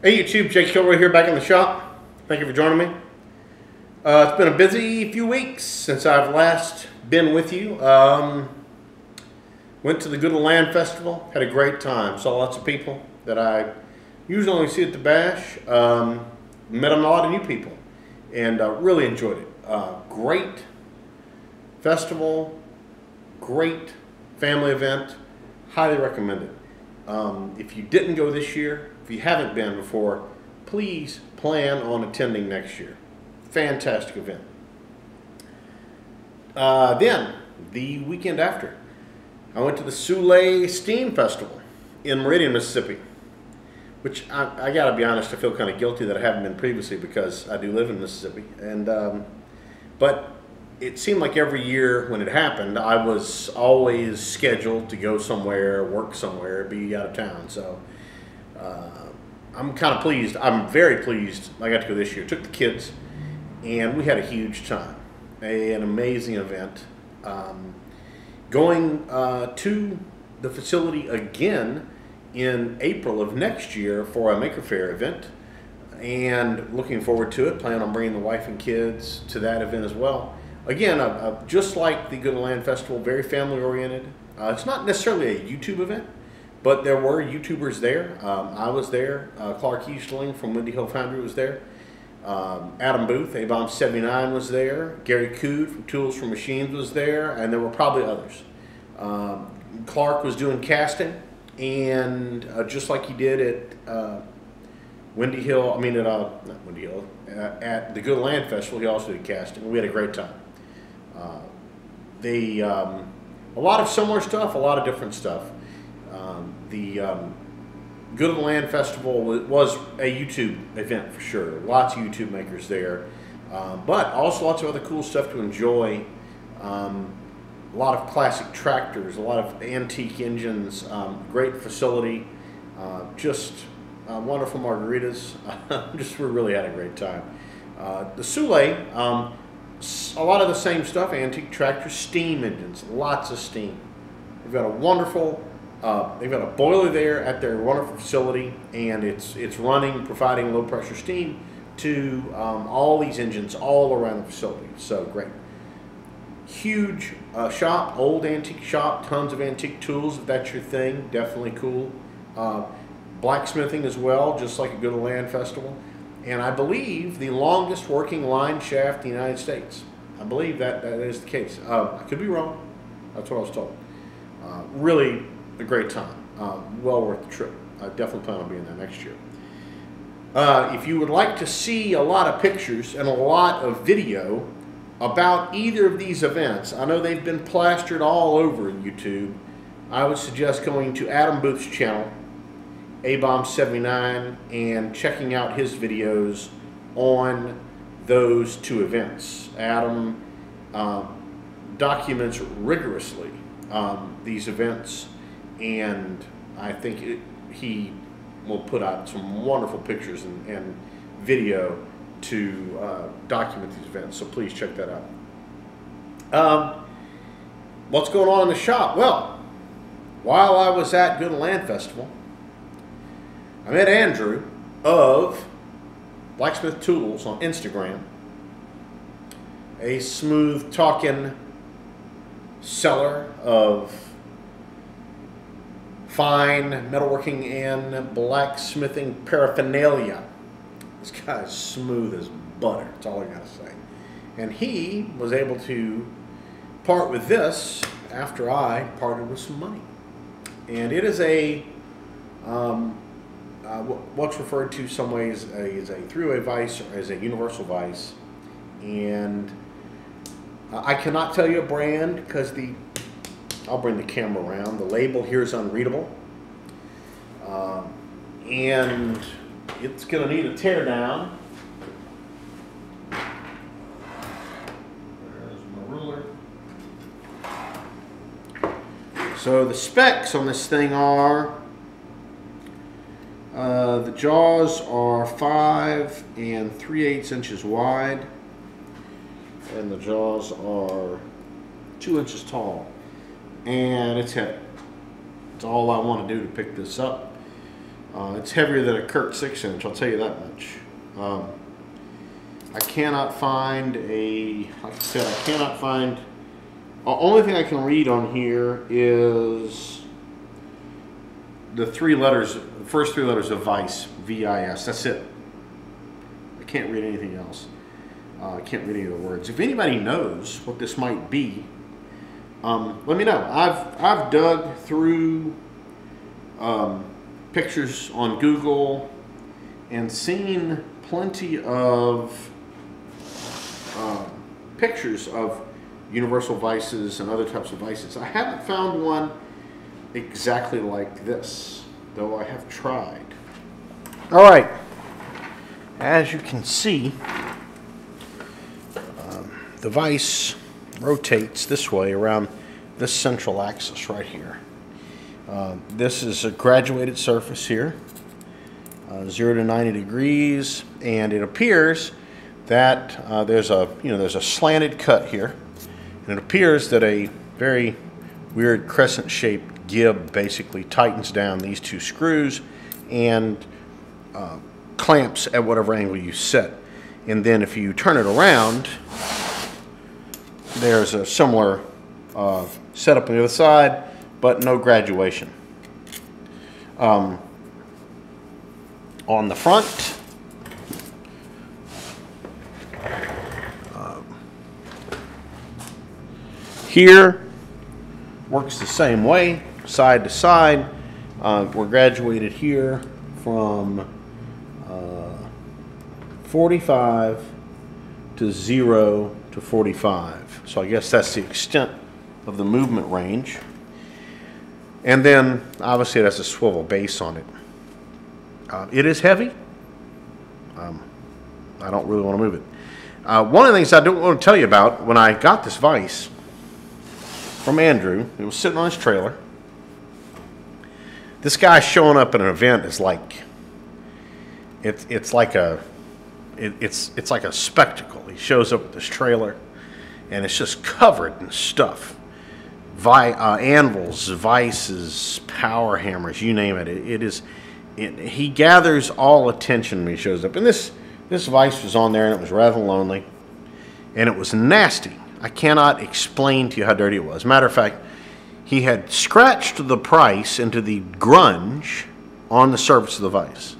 Hey YouTube, Jake Soule here back in the shop. Thank you for joining me. It's been a busy few weeks since I've last been with you. Went to the GOTL Festival, had a great time. Saw lots of people that I usually only see at the bash. Met a lot of new people and really enjoyed it. Great festival, great family event, highly recommend it. If you didn't go this year, if you haven't been before, please plan on attending next year. Fantastic event. Then, the weekend after, I went to the Soule Steam Festival in Meridian, Mississippi, which I gotta be honest, I feel kind of guilty that I haven't been previously because I do live in Mississippi. And but it seemed like every year when it happened, I was always scheduled to go somewhere, work somewhere, be out of town. So I'm kind of pleased. I'm very pleased I got to go this year. Took the kids, and we had a huge time. An amazing event. Going to the facility again in April of next year for a Maker Faire event, and looking forward to it. Plan on bringing the wife and kids to that event as well. Again, just like the GOTL Festival, very family oriented. It's not necessarily a YouTube event, but there were YouTubers there. I was there. Clark Easterling from Windy Hill Foundry was there. Adam Booth, ABOM79 was there. Gary Cood from Tools for Machines was there, and there were probably others. Clark was doing casting, and just like he did at Windy Hill, not Windy Hill, at the GOTL Festival, he also did casting. We had a great time. A lot of similar stuff, a lot of different stuff. The GOTL Festival was a YouTube event for sure. Lots of YouTube makers there, but also lots of other cool stuff to enjoy. A lot of classic tractors, a lot of antique engines, great facility, just wonderful margaritas. We really had a great time. The Soule, a lot of the same stuff, antique tractors, steam engines, lots of steam. They've got a wonderful, they've got a boiler there at their wonderful facility, and it's running, providing low pressure steam to all these engines all around the facility. So great. Huge shop, old antique shop, tons of antique tools if that's your thing, definitely cool. Blacksmithing as well, just like a GOTL Festival. And I believe the longest working line shaft in the United States. I believe that is the case. I could be wrong. That's what I was told. Really a great time. Well worth the trip. I definitely plan on being there next year. If you would like to see a lot of pictures and a lot of video about either of these events, I know they've been plastered all over YouTube. I would suggest going to Adam Booth's channel, ABOM79, and checking out his videos on those two events. Adam documents rigorously these events, and I think he will put out some wonderful pictures and video to document these events, so please check that out. What's going on in the shop? Well, while I was at GOTL Festival, I met Andrew of Blacksmith Tools on Instagram, a smooth talking seller of fine metalworking and blacksmithing paraphernalia. This guy's smooth as butter, that's all I gotta say. And he was able to part with this after I parted with some money. And it is a What's referred to some ways as a three-way vise or as a universal vise. And I cannot tell you a brand because I'll bring the camera around. The label here is unreadable. And it's going to need a tear down. There's my ruler. So the specs on this thing are, the jaws are 5 3/8 inches wide, and the jaws are 2 inches tall, and it's heavy. It's all I want to do to pick this up. It's heavier than a Kurt 6-inch, I'll tell you that much. I cannot find like I said, I cannot find, the only thing I can read on here is the first three letters of Vice, V-I-S, that's it. I can't read anything else. I can't read any of the words. If anybody knows what this might be, let me know. I've dug through pictures on Google and seen plenty of pictures of universal vices and other types of vices. I haven't found one exactly like this, though I have tried. All right, as you can see, the vise rotates this way around this central axis right here. This is a graduated surface here, 0 to 90 degrees, and it appears that there's a slanted cut here, and it appears that a very weird crescent-shaped gib basically tightens down these two screws and clamps at whatever angle you set. And then if you turn it around, there's a similar setup on the other side, but no graduation. On the front, here works the same way, side to side. We're graduated here from 45 to 0 to 45. So I guess that's the extent of the movement range. And then obviously it has a swivel base on it. It is heavy. I don't really want to move it. One of the things I don't want to tell you about, when I got this vise from Andrew, it was sitting on his trailer. This guy showing up at an event is like, it's like a spectacle. He shows up with this trailer, and it's just covered in stuff. Anvils, vices, power hammers, you name it. He gathers all attention when he shows up. And this vise was on there, and it was rather lonely, and it was nasty. I cannot explain to you how dirty it was. Matter of fact, he had scratched the price into the grunge on the surface of the vise.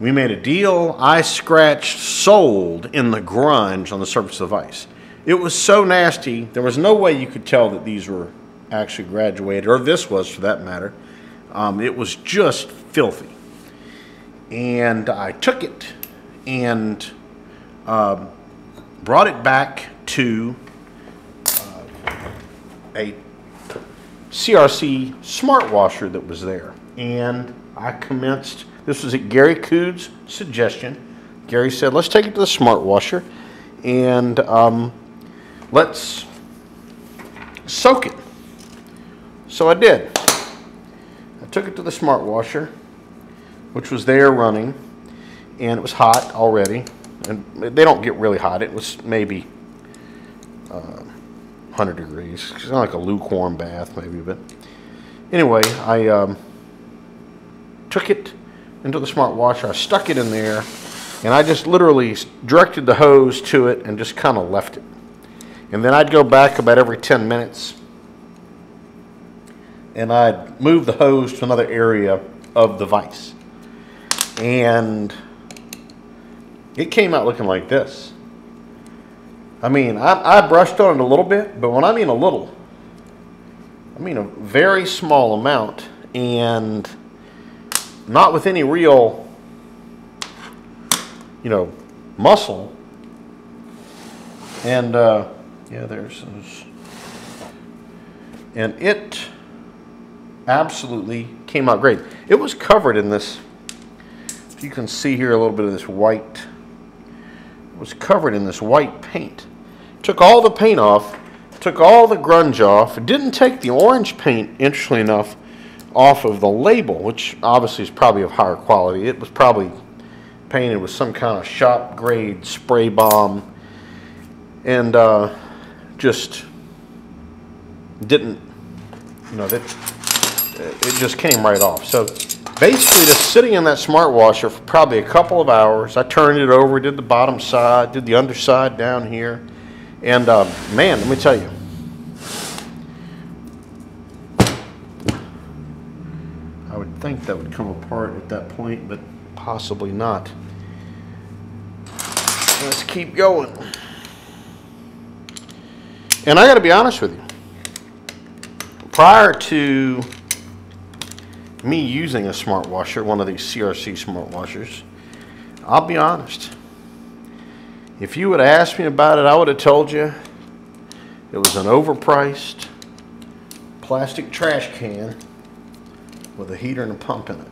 We made a deal. I scratched sold in the grunge on the surface of the vise. It was so nasty, there was no way you could tell that these were actually graduated, or this was for that matter. It was just filthy. And I took it and brought it back to a CRC smart washer that was there. And I commenced, this was at Gary Cood's suggestion. Gary said, let's take it to the smart washer and let's soak it. So I did. I took it to the smart washer, which was there running, and it was hot already. And they don't get really hot. It was maybe 100 degrees. It's kind of like a lukewarm bath, maybe. But anyway, I took it into the smart washer. I stuck it in there, and I just literally directed the hose to it and just kind of left it. And then I'd go back about every 10 minutes, and I'd move the hose to another area of the vise. And it came out looking like this. I mean, I brushed on it a little bit, but when I mean a little, I mean a very small amount. And not with any real, you know, muscle. And yeah, there's those. And it absolutely came out great. It was covered in this, you can see here a little bit of this white. It was covered in this white paint. Took all the paint off, took all the grunge off. It didn't take the orange paint, interestingly enough, off of the label, which obviously is probably of higher quality. It was probably painted with some kind of shop grade spray bomb, and just didn't, you know, that it just came right off. So basically, just sitting in that smart washer for probably a couple of hours. I turned it over, did the bottom side, did the underside down here, and man, let me tell you, I would think that would come apart at that point, but possibly not. Let's keep going. And I got to be honest with you. Prior to me using a smart washer, one of these CRC smart washers, I'll be honest. If you would have asked me about it, I would have told you it was an overpriced plastic trash can with a heater and a pump in it.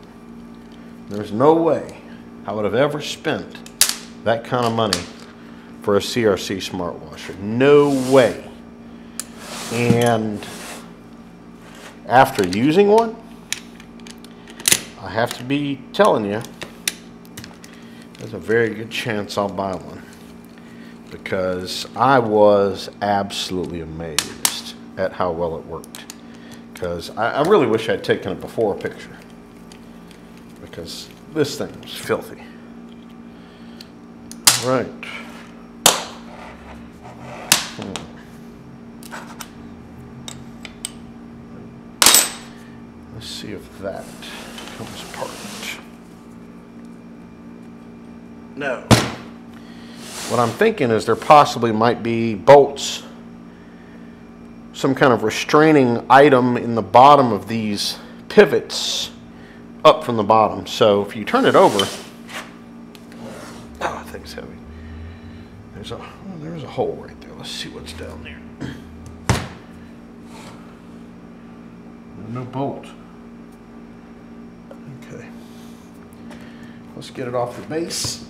There's no way I would have ever spent that kind of money for a CRC smart washer. No way. And after using one, I have to be telling you, there's a very good chance I'll buy one, because I was absolutely amazed at how well it worked. Because I really wish I'd taken a before picture, because this thing was filthy. Right. Let's see if that comes apart. No. What I'm thinking is there possibly might be bolts, some kind of restraining item in the bottom of these pivots up from the bottom. So if you turn it over, oh, that thing's heavy. There's a hole right there. Let's see what's down there. No bolt. Okay. Let's get it off the base.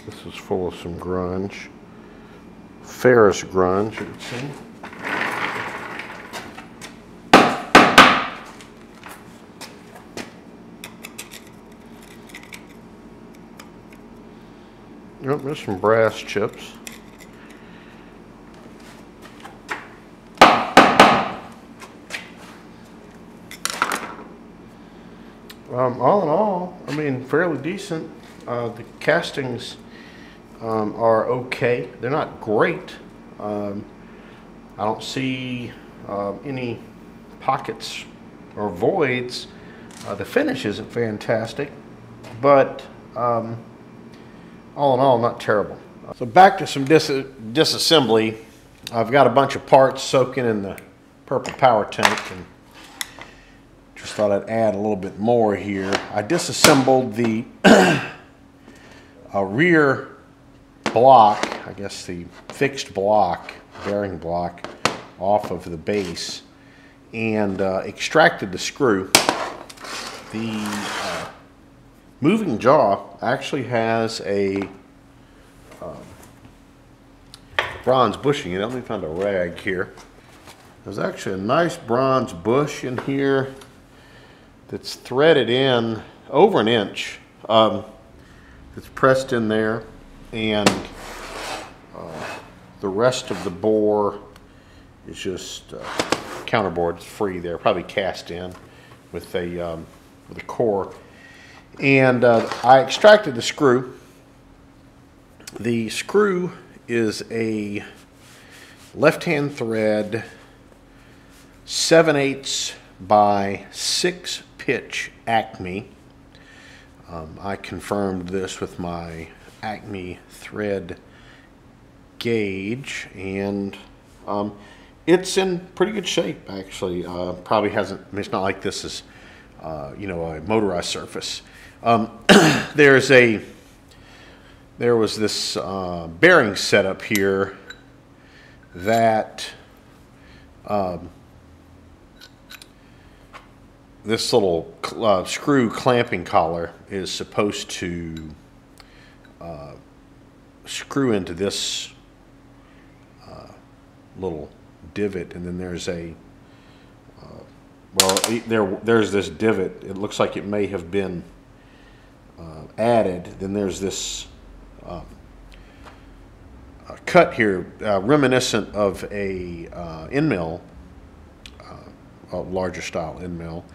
This is full of some grunge. Ferrous grunge, you can see. Yep, there's some brass chips. All in all, I mean, fairly decent. The castings are okay. They're not great. I don't see any pockets or voids. The finish isn't fantastic, but all in all, not terrible. So back to some disassembly. I've got a bunch of parts soaking in the purple power tank, and just thought I'd add a little bit more here. I disassembled the rear block, I guess the fixed block, bearing block, off of the base, and extracted the screw. The moving jaw actually has a bronze bushing in it. Let me find a rag here. There's actually a nice bronze bush in here that's threaded in over an inch. It's pressed in there, and the rest of the bore is just counterboard. It's free there, probably cast in with a core. And I extracted the screw. The screw is a left-hand thread 7/8 by 6 pitch Acme. I confirmed this with my Acme thread gauge, and it's in pretty good shape actually. Probably hasn't, I mean, it's not like this is you know, a motorized surface. There was this bearing setup here that this little screw clamping collar is supposed to screw into this little divot, and then there's a well, there's this divot. It looks like it may have been added. Then there's this cut here, reminiscent of a end mill, a larger style end mill,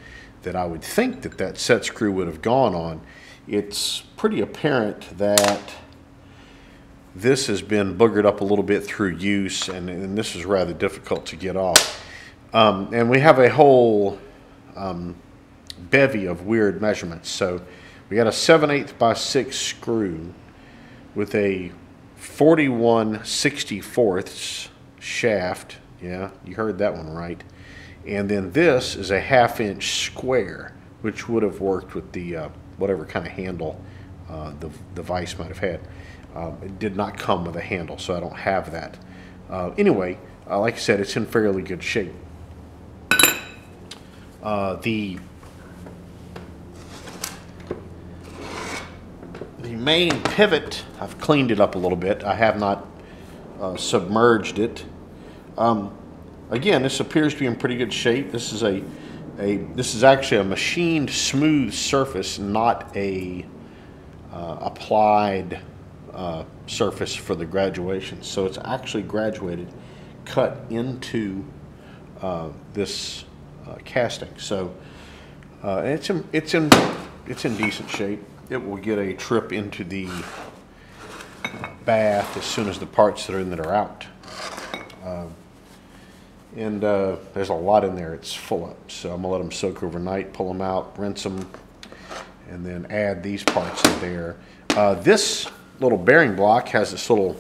that I would think that set screw would have gone on. It's pretty apparent that this has been boogered up a little bit through use, and this is rather difficult to get off. And we have a whole bevy of weird measurements. So we got a 7/8 by 6 screw with a 41/64 shaft. Yeah, you heard that one right. And then this is a 1/2 inch square, which would have worked with the whatever kind of handle the vise might have had. It did not come with a handle, so I don't have that. Anyway, like I said, it's in fairly good shape. The main pivot, I've cleaned it up a little bit. I have not submerged it. Again, this appears to be in pretty good shape. This is this is actually a machined smooth surface, not a applied surface for the graduation. So it's actually graduated, cut into this casting. So it's in decent shape. It will get a trip into the bath as soon as the parts that are in it are out. And there's a lot in there. It's full up. So I'm gonna let them soak overnight, pull them out, rinse them, and then add these parts in there. This little bearing block has this little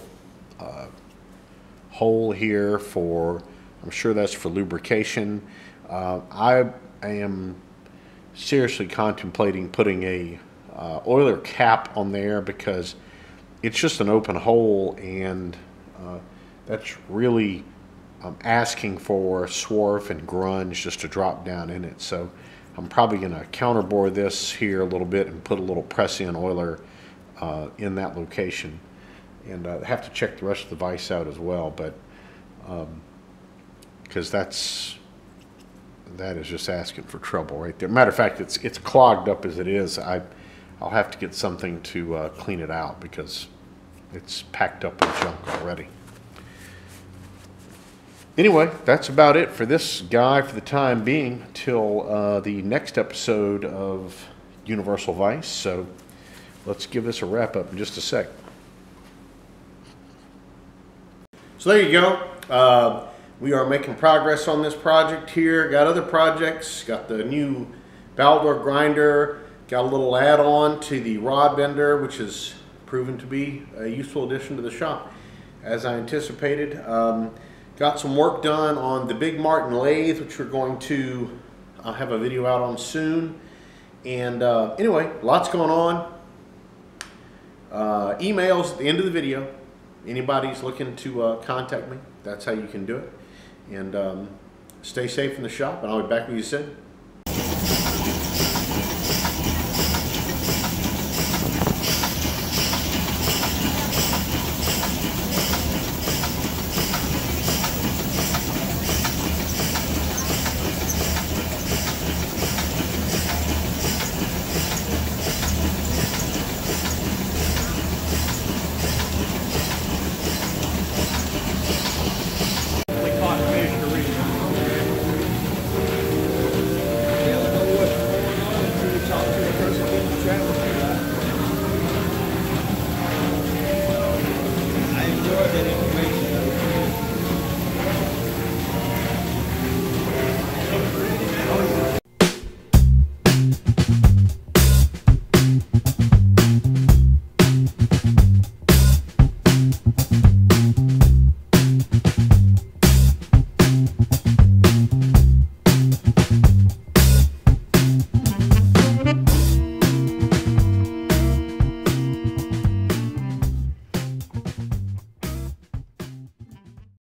hole here for, I'm sure that's for lubrication. I am seriously contemplating putting a oiler cap on there, because it's just an open hole, and that's really asking for swarf and grunge just to drop down in it. So I'm probably going to counterbore this here a little bit and put a little press-in oiler in that location, and have to check the rest of the vise out as well, but because that is just asking for trouble right there. Matter of fact, it's clogged up as it is. I'll have to get something to clean it out, because it's packed up with junk already. Anyway, that's about it for this guy for the time being, till the next episode of Universal Vice. So let's give this a wrap up in just a sec. So there you go. We are making progress on this project here. Got other projects. Got the new Baldor grinder. Got a little add-on to the rod bender, which has proven to be a useful addition to the shop, as I anticipated. Got some work done on the Big Martin lathe, which we're going to have a video out on soon. And anyway, lots going on. Emails at the end of the video. Anybody's looking to contact me, that's how you can do it. And stay safe in the shop, and I'll be back with you soon.